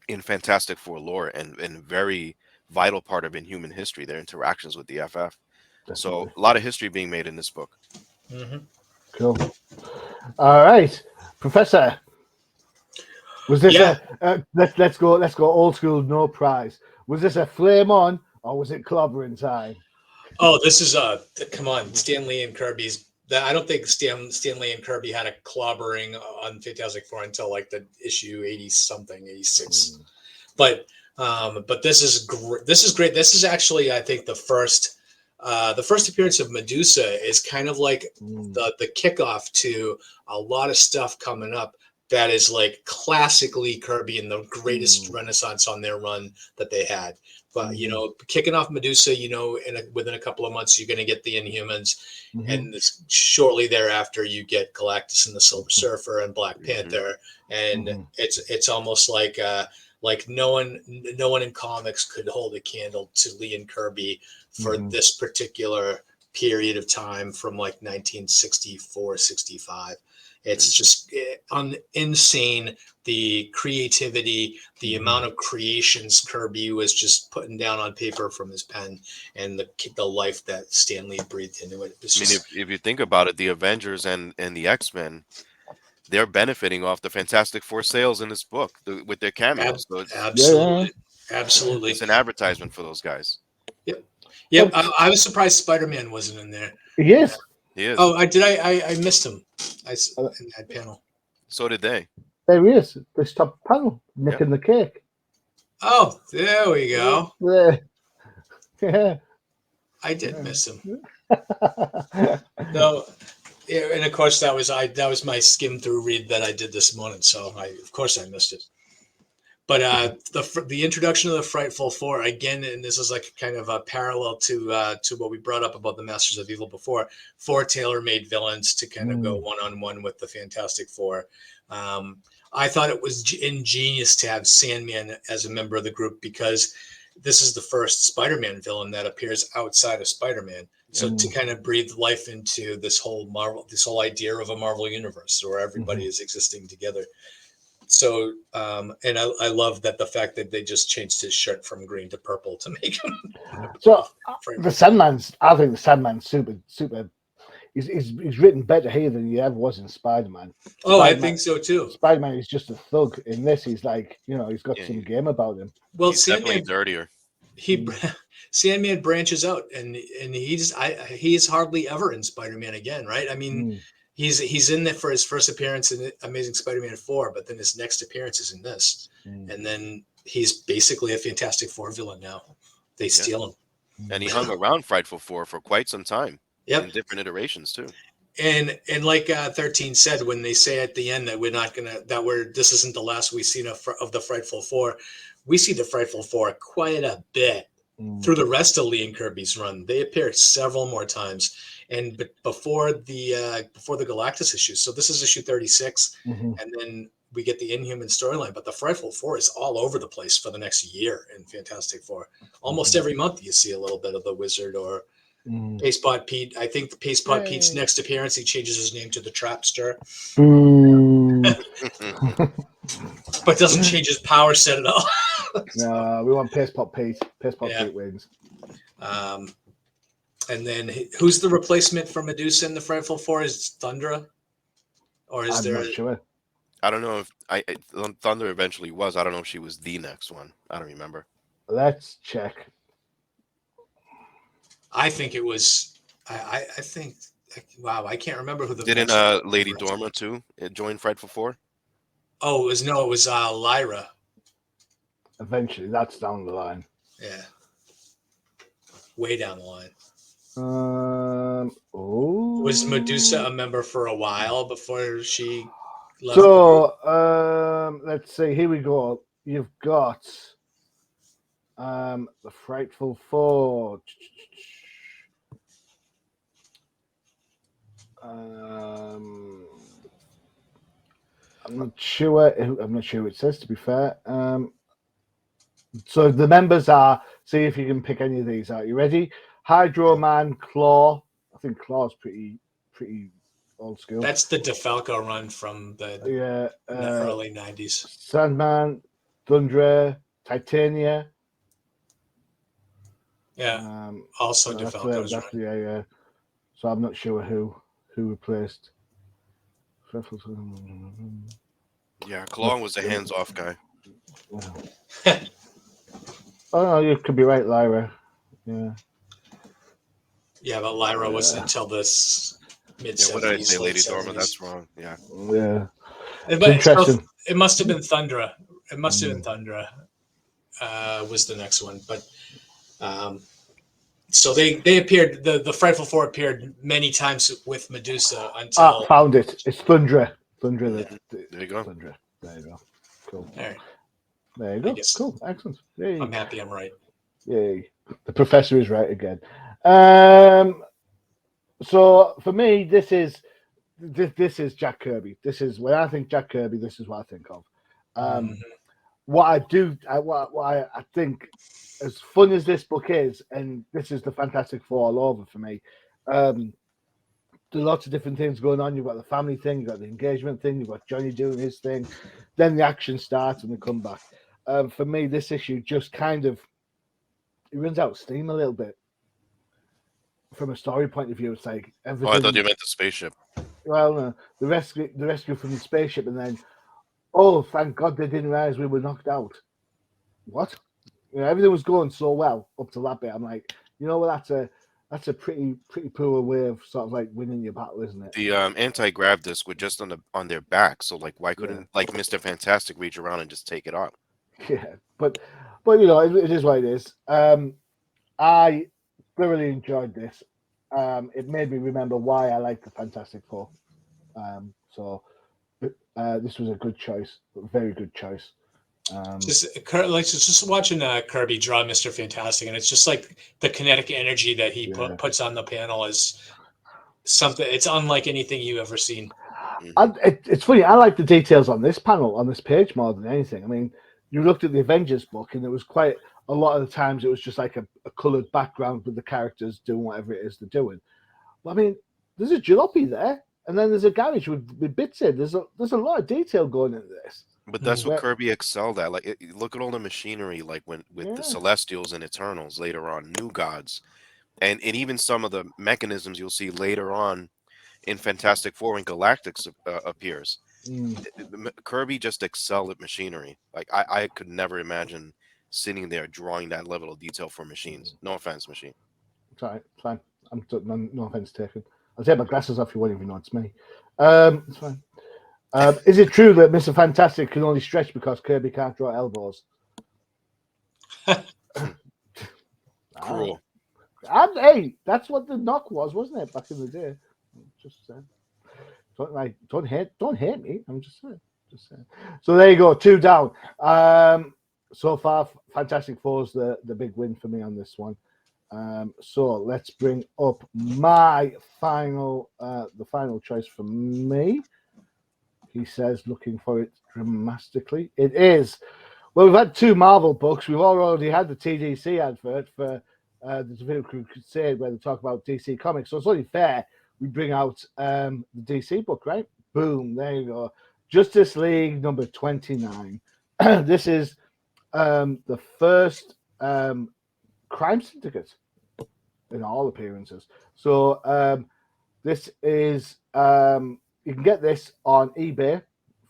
in Fantastic Four lore, and very vital part of Inhuman history, their interactions with the FF. So Definitely. a lot of history being made in this book. Cool. All right, Professor. Was this Yeah. let's go old school, no prize. Was this a flame on or was it clobbering time? Oh, this is come on, Stan Lee and Kirby's. I don't think Stan Lee and Kirby had a clobbering on Fantastic Four until like the issue 80 something, 86. But this is this is great. This is actually, I think, the first appearance of Medusa is kind of like the kickoff to a lot of stuff coming up that is like classically Kirby and the greatest renaissance on their run that they had. But kicking off Medusa, within a couple of months, you're going to get the Inhumans, and shortly thereafter, you get Galactus and the Silver Surfer and Black Panther, and it's almost like no one in comics could hold a candle to Lee and Kirby for this particular period of time from like 1964, 65. It's just insane, the creativity, the amount of creations Kirby was just putting down on paper from his pen, and the life that Stan Lee breathed into it. I mean, if you think about it, the Avengers and the X-Men, they're benefiting off the Fantastic Four sales in this book with their cameos. So Absolutely. It's an advertisement for those guys. Yep. I was surprised Spider-Man wasn't in there. Yes. He is. Oh, I missed him. In that panel. So did they. There he is. This top panel, nicking the cake. Oh, there we go. There. Yeah. I did miss him. No, yeah, and of course that was my skim through read that I did this morning. So of course I missed it. But the introduction of the Frightful Four again, and this is like kind of a parallel to what we brought up about the Masters of Evil before. Four tailor-made villains to kind of go one-on-one with the Fantastic Four. I thought it was ingenious to have Sandman as a member of the group because this is the first Spider-Man villain that appears outside of Spider-Man. So to kind of breathe life into this whole idea of a Marvel universe where everybody is existing together. So, and I love that the fact that they just changed his shirt from green to purple to make him. So the Sandman's, I think the Sandman's super. He's written better here than he ever was in Spider-Man. Oh, I think so too. Spider-Man is just a thug. In this, he's like, he's got Yeah, some game about him. Well, he's definitely dirtier. Sandman branches out, and he's hardly ever in Spider-Man again, right? I mean, he's in there for his first appearance in Amazing Spider-Man 4, but then his next appearance is in this, and then he's basically a Fantastic Four villain now. They steal him, and he hung around Frightful Four for quite some time. Yep, in different iterations too. And like 13 said, when they say at the end that this isn't the last we've seen of the Frightful Four, we see the Frightful Four quite a bit through the rest of Lee and Kirby's run. They appear several more times, and before the Galactus issue. So this is issue 36, and then we get the Inhuman storyline. But the Frightful Four is all over the place for the next year in Fantastic Four. Almost every month you see a little bit of the Wizard or Pastepot Pete. I think the Pastepot Pete's next appearance, he changes his name to the Trapster. But doesn't change his power set at all. No, we want Pastepot Pete. Pastepot Pete wins. And then who's the replacement for Medusa in the Frightful Four? Is Thundra? Or is I'm not sure. I don't know if Thunder eventually was. I don't know if she was the next one. I don't remember. Let's check. I think it was. I think. Wow, I can't remember who the. Didn't Lady Dorma too join Frightful Four? Oh, it was Lyra. Eventually, that's down the line. Yeah. Way down the line. Was Medusa a member for a while before she left? So let's see. Here we go. You've got the Frightful Four. I'm not sure. I'm not sure what it says. To be fair, so the members are. See if you can pick any of these out. You ready? Hydro Man, Claw. I think Claw's pretty old school. That's the DeFalco run from the early 90s. Sandman, Thundra, Titania. Yeah. Also DeFalco's run. Yeah. So I'm not sure who replaced. Yeah, Claw was a hands-off guy. Oh no, you could be right, Lyra. Yeah. Yeah, but Lyra wasn't until this mid-70s. What did I say, Lady Dorma? That's wrong. Yeah. But interesting. It must have been Thundra. It must have been Thundra. Was the next one, but so they appeared. The Frightful Four appeared many times with Medusa until. Found it. It's Thundra. Thundra. There you go. Thundra. There you go. Cool. All right. There you go. Cool. Excellent. Yay. I'm happy I'm right. Yay. The professor is right again. So for me, this is Jack Kirby. This is when I think Jack Kirby. This is what I think of. What I think, as fun as this book is, and this is the Fantastic Four all over for me. There's lots of different things going on. You've got the family thing, you've got the engagement thing, you've got Johnny doing his thing. Then the action starts and they come back. For me, this issue just kind of it runs out of steam a little bit. From a story point of view, it's like everything. Oh, I thought you meant the spaceship. Well, no, the rescue from the spaceship, and then, oh, thank God they didn't realize we were knocked out. What? Everything was going so well up to that bit. I'm like, that's a pretty poor way of sort of like winning your battle, isn't it? The anti-grav disc was just on their back, so like why couldn't like Mr. Fantastic reach around and just take it off? Yeah, but it is what it is. I thoroughly enjoyed this. It made me remember why I like the Fantastic Four. So this was a good choice, a very good choice. Just watching Kirby draw Mr. Fantastic, and it's just like the kinetic energy that he puts on the panel is something. It's unlike anything you've ever seen. It's funny. I like the details on this panel, on this page, more than anything. I mean, you looked at the Avengers book, and it was quite a lot of the times it was just like a coloured background with the characters doing whatever it is they're doing. But I mean, there's a jalopy there, and then there's a garage with bits in. There's a lot of detail going into this. But that's what Well, Kirby excelled at. Like, look at all the machinery, like when with the yeah. Celestials and Eternals later on, New Gods, and even some of the mechanisms you'll see later on in Fantastic Four when Galactus appears. Mm. Kirby just excelled at machinery. Like I could never imagine sitting there drawing that level of detail for machines. No offense, machine. Sorry, it's fine. No offense taken. I'll take my glasses off. You won't even know it's me. It's fine. Is it true that Mr. Fantastic can only stretch because Kirby can't draw elbows? Cruel. And hey, that's what the knock was, wasn't it, back in the day? Just saying. Don't hate me. I'm just saying. So there you go, 2 down. So far, Fantastic Four's the big win for me on this one. So let's bring up my final, the final choice for me. He says, looking for it dramatically. It is. Well, we've had 2 Marvel books. We've already had the TDC advert for the Divinity Crusade, where they talk about DC Comics. So it's only fair we bring out the DC book, right? Boom, there you go. Justice League number 29. This is the first crime syndicate in all appearances. So this is you can get this on eBay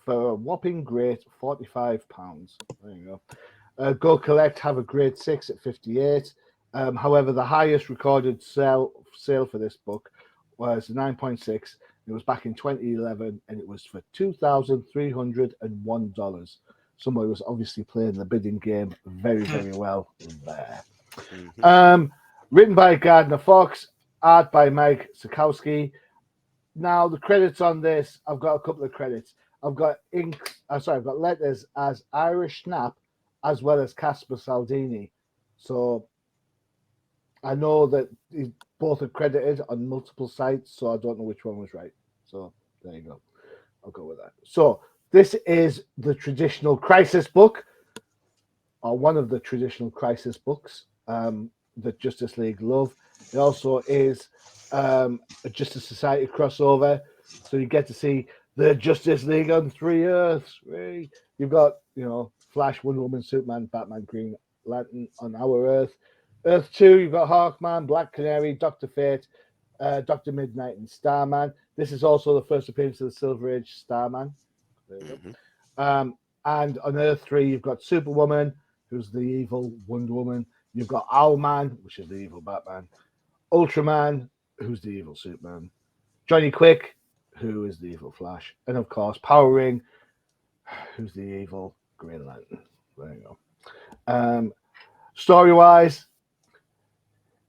for a whopping great £45. There you go. Go collect, have a grade 6 at 58. However, the highest recorded sale for this book was 9.6. It was back in 2011, and it was for $2,301. Somebody was obviously playing the bidding game very, very well there. Written by Gardner Fox, art by Mike Sikowski. Now, the credits on this, I've got a couple of credits. I've got I've got letters as Irish Snap as well as Casper Saldini. So I know that both are credited on multiple sites, so I don't know which one was right. So there you go. I'll go with that. So this is the traditional Crisis book, or one of the traditional Crisis books that Justice League love. It also is a Justice Society crossover, so you get to see the Justice League on 3 Earths. Right? You've got, Flash, Wonder Woman, Superman, Batman, Green Lantern on our Earth. Earth 2, you've got Hawkman, Black Canary, Dr. Fate, Dr. Midnight, and Starman. This is also the first appearance of the Silver Age Starman. There you go. And on Earth 3, you've got Superwoman, who's the evil Wonder Woman. You've got Owlman, which is the evil Batman. Ultraman, who's the evil Superman. Johnny Quick, who is the evil Flash. And of course, Power Ring, who's the evil Green Lantern. There you go. Story-wise,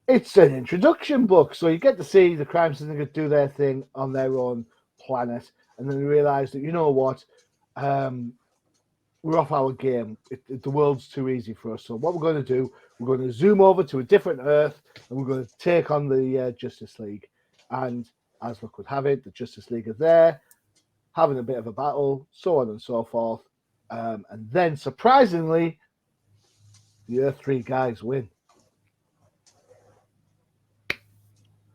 it's an introduction book. So you get to see the crime syndicate do their thing on their own planet. And then you realize that, you know what? We're off our game. The world's too easy for us. So what we're going to do, we're going to zoom over to a different Earth, and we're going to take on the Justice League. And as luck would have it, the Justice League are there, having a bit of a battle, so on and so forth. And then, surprisingly, the Earth 3 guys win.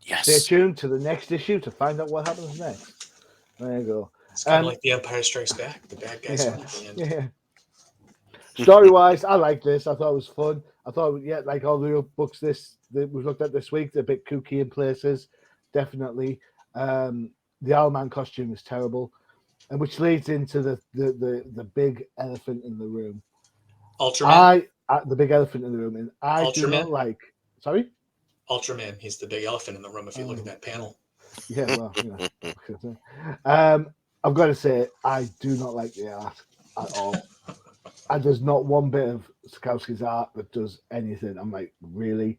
Yes. Stay tuned to the next issue to find out what happens next. There you go. It's kind of like The Empire Strikes Back. The bad guys win at the end. Yeah. Story-wise, I like this. I thought it was fun. I thought, like all the other books that we've looked at this week, they're a bit kooky in places, definitely. The Owlman costume is terrible, and which leads into the big elephant in the room. Ultraman? The big elephant in the room, and I do not like... Sorry? Ultraman. He's the big elephant in the room if you look at that panel. Yeah, well, I've got to say, I do not like the art at all. And there's not one bit of Sikowski's art that does anything. I'm like, really?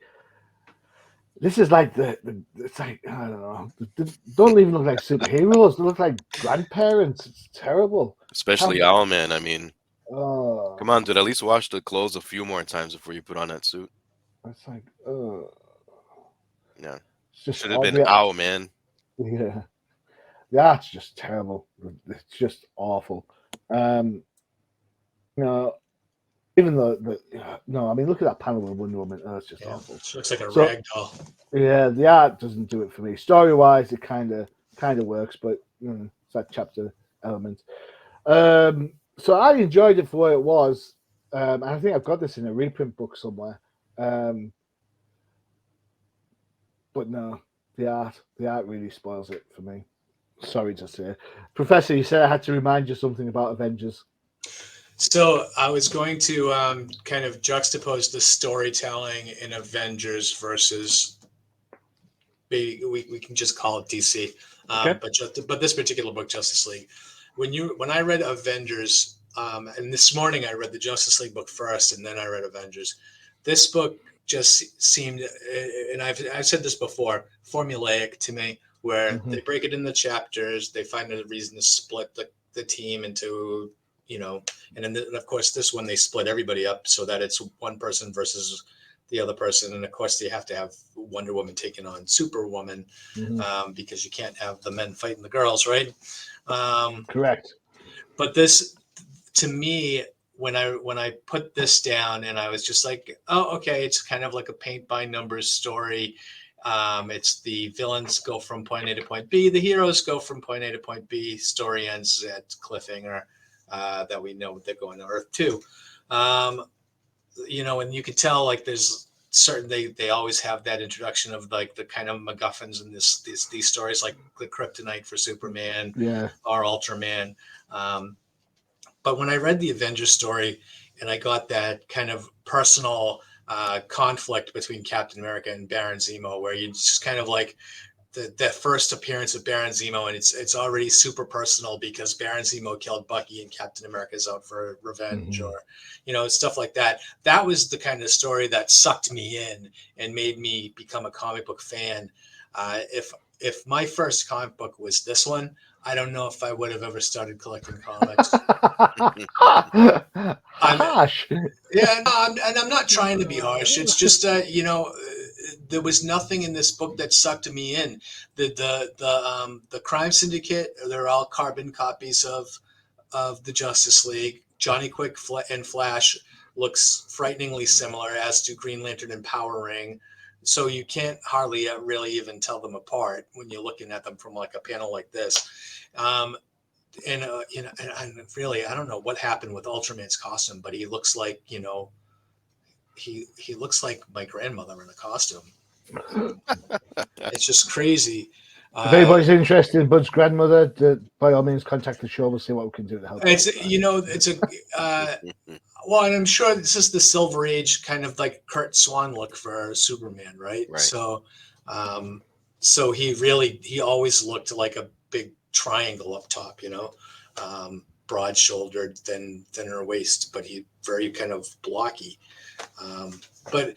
This is like it's like, I don't know. They don't even look like superheroes. They look like grandparents. It's terrible. Especially Owlman. I mean, come on, dude. At least wash the clothes a few more times before you put on that suit. It's like, yeah. Just should have been Owlman. Yeah. The art's just terrible. It's just awful. Even though I mean, look at that panel with Wonder Woman. Oh, it's just awful. It looks like a rag doll. Yeah, the art doesn't do it for me. Story-wise, it kind of works, but it's that chapter element. So I enjoyed it for what it was. I think I've got this in a reprint book somewhere. Um, but no, the art really spoils it for me. Sorry to say, Professor. You said I had to remind you something about Avengers. So I was going to kind of juxtapose the storytelling in Avengers versus we can just call it DC, Okay. but this particular book, Justice League. When I read Avengers, and this morning I read the Justice League book first, and then I read Avengers. This book just seemed, and I've said this before, formulaic to me, where Hmm. they break it into chapters, they find a reason to split the team into, you know, and then of course this one they split everybody up so that it's one person versus the other person, and of course they have to have Wonder Woman taking on Superwoman, Hmm. because you can't have the men fighting the girls, right? Um, Correct. but this, to me, when I put this down, and I was just like, oh, okay, it's kind of like a paint by numbers story. It's the villains go from point A to point B, the heroes go from point A to point B. Story ends at cliffhanger, that we know they're going to Earth 2. Um, and you could tell like there's certain they always have that introduction of like the kind of MacGuffins in these stories, like the kryptonite for Superman Yeah. or Ultraman. Um, but when I read the Avengers story and I got that kind of personal conflict between Captain America and Baron Zemo, where you just kind of like the first appearance of Baron Zemo, and it's already super personal because Baron Zemo killed Bucky and Captain America's out for revenge, Hmm. or stuff like that. That was the kind of story that sucked me in and made me become a comic book fan. If my first comic book was this one, I don't know if I would have ever started collecting comics. I'm Harsh. Yeah, no, and I'm not trying to be harsh. It's just that there was nothing in this book that sucked me in. The crime syndicate, they're all carbon copies of the Justice League. Johnny Quick and Flash looks frighteningly similar, as do Green Lantern and Power Ring. So you can't hardly really even tell them apart when you're looking at them from like a panel like this. Um, and really, I don't know what happened with Ultraman's costume, but he looks like he looks like my grandmother in a costume. It's just crazy. If Uh, anybody's interested in Bud's grandmother, by all means contact the show. We'll see what we can do to help out. it's a well, and I'm sure this is the Silver Age kind of like Kurt Swan look for Superman, right? Right. Um, so he always looked like a big triangle up top, broad shouldered, thinner waist, but he very kind of blocky. But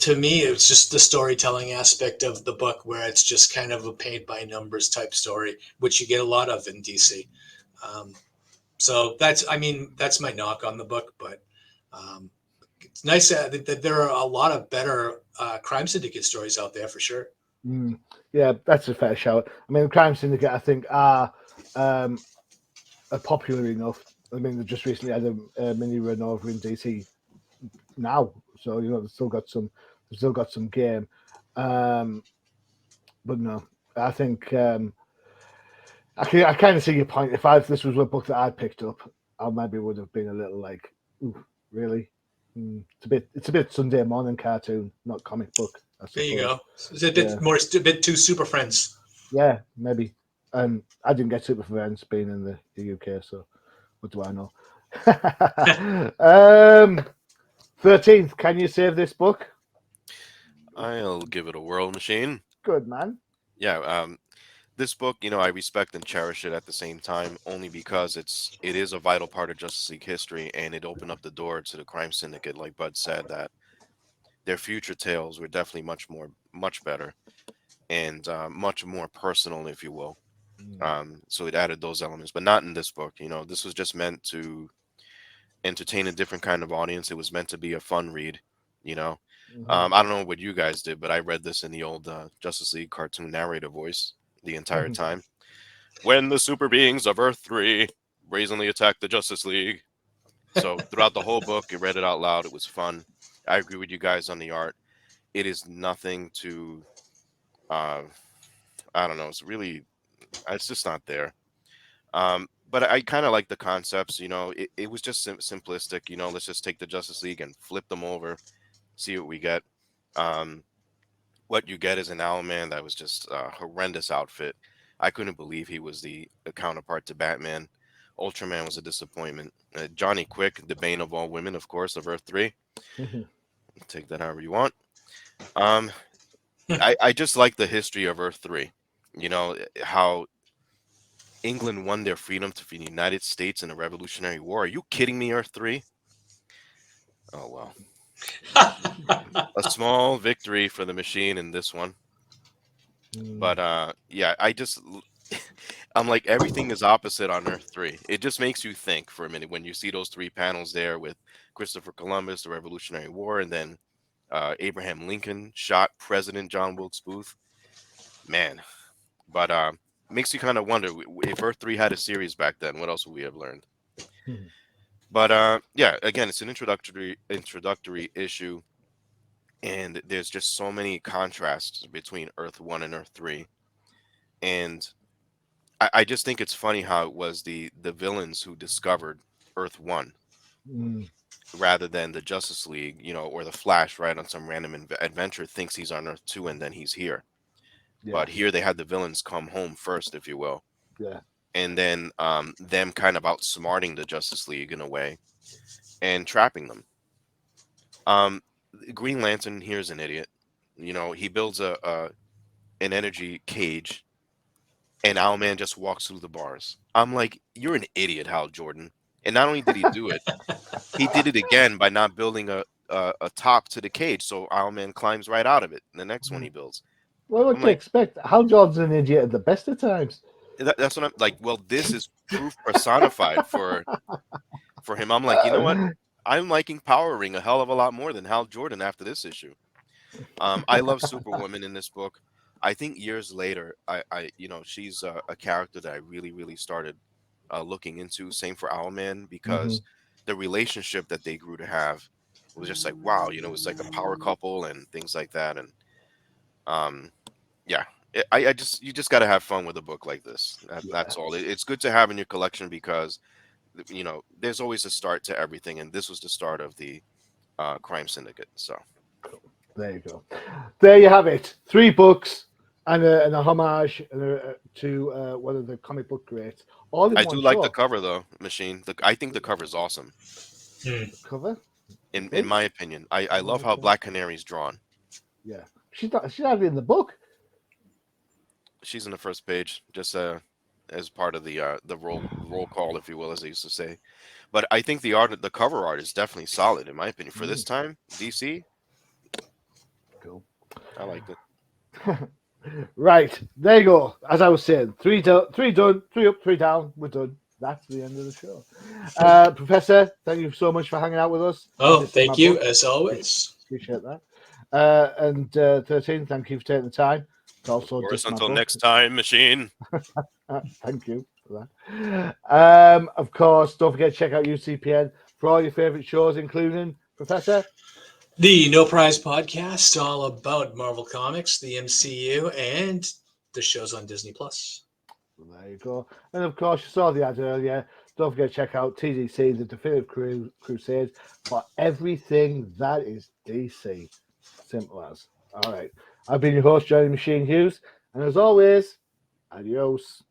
to me, it's just the storytelling aspect of the book where it's just kind of a paint by numbers type story, which you get a lot of in DC. Um, so that's my knock on the book, but um, it's nice that there are a lot of better crime syndicate stories out there for sure. Mm, yeah, that's a fair shout. I mean, the Crime Syndicate, I think, um, are popular enough. I mean, they just recently had a mini run over in DC now, so they've still got some game. Um, but no, I think I kind of see your point. If this was a book that I picked up, I maybe would have been a little like, ooh, really? It's a bit Sunday morning cartoon, not comic book, I There you suppose. go. It's a Yeah, bit more, a bit too Super Friends. yeah, maybe. I didn't get Super Friends being in the UK, so what do I know? 13th, can you save this book? I'll give it a whirl, machine. Good man. Yeah, this book, I respect and cherish it at the same time, only because it is a vital part of Justice League history, and it opened up the door to the crime syndicate, like Bud said, that their future tales were definitely much better, and much more personal, if you will. So it added those elements, but not in this book. This was just meant to entertain a different kind of audience. It was meant to be a fun read. You know, Mm-hmm. I don't know what you guys did, but I read this in the old Justice League cartoon narrator voice the entire time. When the super beings of Earth 3 brazenly attacked the Justice League. So throughout the whole book, it read it out loud. It was fun. I agree with you guys on the art. It is nothing to, uh, I don't know. It's just not there. but I kind of like the concepts. It was just simplistic. Let's just take the Justice League and flip them over, see what we get. Um, what you get is an Owlman that was just a horrendous outfit. I couldn't believe he was the counterpart to Batman. Ultraman was a disappointment. Johnny Quick, the bane of all women, of course, of Earth 3. Take that however you want. I just like the history of Earth 3. How England won their freedom to the United States in the Revolutionary War. Are you kidding me, Earth 3? Oh, well. A small victory for the machine in this one. But yeah, I'm like, everything is opposite on Earth 3. It just makes you think for a minute when you see those 3 panels there with Christopher Columbus, the Revolutionary War, and then Abraham Lincoln shot President John Wilkes Booth. Man, but makes you kind of wonder if Earth 3 had a series back then, what else would we have learned? But yeah, again, it's an introductory issue, and there's just so many contrasts between Earth 1 and Earth 3. And I just think it's funny how it was the villains who discovered Earth 1 rather than the Justice League, or the Flash, right, on some random adventure thinks he's on Earth 2 and then he's here. Yeah. But here they had the villains come home first, if you will. Yeah. And then them kind of outsmarting the Justice League in a way and trapping them. Green Lantern here is an idiot. He builds an energy cage, and Owlman just walks through the bars. I'm like, you're an idiot, Hal Jordan. And not only did he do it, he did it again by not building a top to the cage, so Owlman climbs right out of it. The next one he builds. Well, what do you expect? Hal Jordan's an idiot at the best of times. That's what I'm like. Well, this is proof personified for him. I'm like, you know what? I'm liking Power Ring a hell of a lot more than Hal Jordan after this issue. I love Superwoman in this book. I think years later, she's a character that I really, really started looking into. Same for Owlman, because the relationship that they grew to have was just like, wow, it's like a power couple and things like that. And yeah, you just got to have fun with a book like this. That's all. It's good to have in your collection because, there's always a start to everything. And this was the start of the Crime Syndicate. So there you go. There you have it. 3 books and a homage to one of the comic book greats. I do like the cover though, Machine. I think the cover is awesome. The cover? In my opinion, I love how Black Canary's drawn. Yeah, she's not in the book. She's in the first page, just as part of the roll call, if you will, as they used to say. But I think the cover art is definitely solid, in my opinion, for this time. DC. Cool. I liked it. Right, there you go. As I was saying, 3 done, 3 up, 3 down. We're done. That's the end of the show. Professor, thank you so much for hanging out with us. Oh, thank you, as always. Appreciate that. And 13, thank you for taking the time. Also, of course, until next time, Machine. Thank you for that. Of course, don't forget to check out UCPN for all your favorite shows, including Professor. The No Prize Podcast, all about Marvel Comics, the MCU, and the shows on Disney Plus. There you go. And of course, you saw the ad earlier. Don't forget to check out TDC, the Definitive Crusade, for everything that is DC. Simple as. All right. I've been your host, Johnny Machine Hughes. And as always, adios.